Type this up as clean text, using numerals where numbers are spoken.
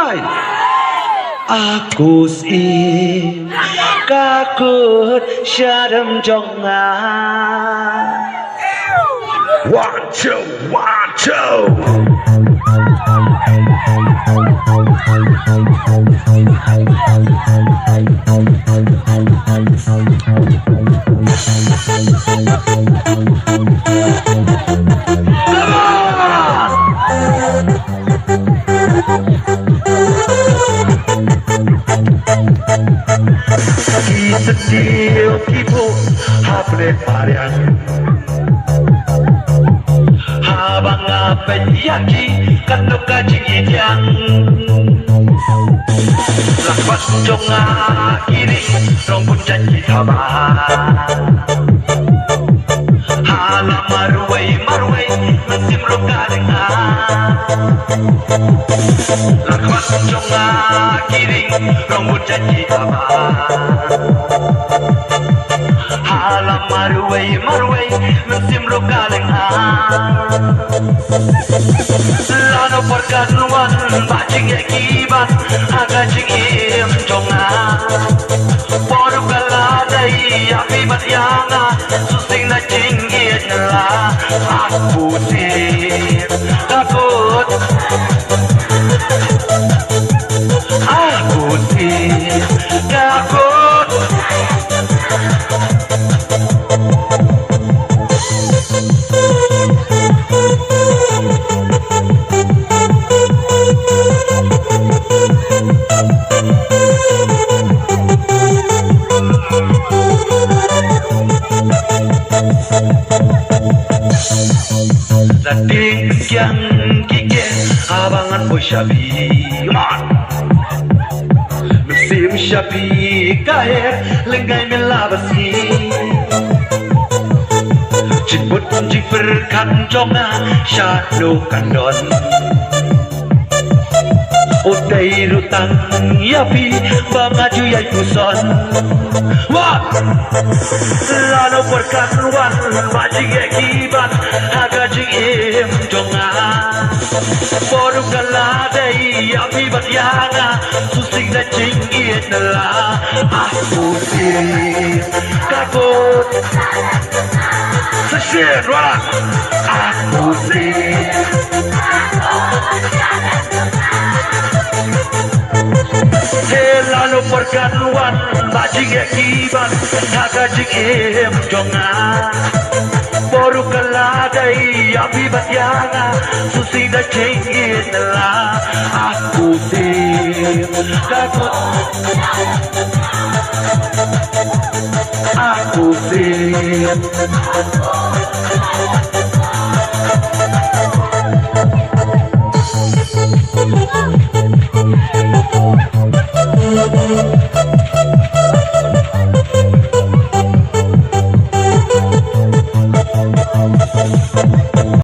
Hai. Aku sih kakut syadam jonga. One, two, one, two. Sedih ibu hafle parian habang ngapen yaki kanu kajing yang lapas jonga kiri rombun janji haba hala marwai mesim rokadenga lapas jonga kiri rombun janji haba hala marwai mesim rokadenga lano perkanuan bajing ekiban agajing im jonga boru kaladai akibat yanga susing na jinggit nela aku sih takut aku sih takut Lading yang gigi abangan boy syabi musim syabi kaher lenggai melabasi jibut jik berkan jonga syadu kandon Udai rutang yapi bangaju yai kuson wah lalu perkanuan bajing ekibat agajing im jonga boru kaladai yapi batyanga susing na jinggit nela aku sih takut sesir wala aku sih lalu perkanuan bajing ekiban agajing im jonga boru kaladai api batyanga susing na jinggit nela aku sih takut aku sih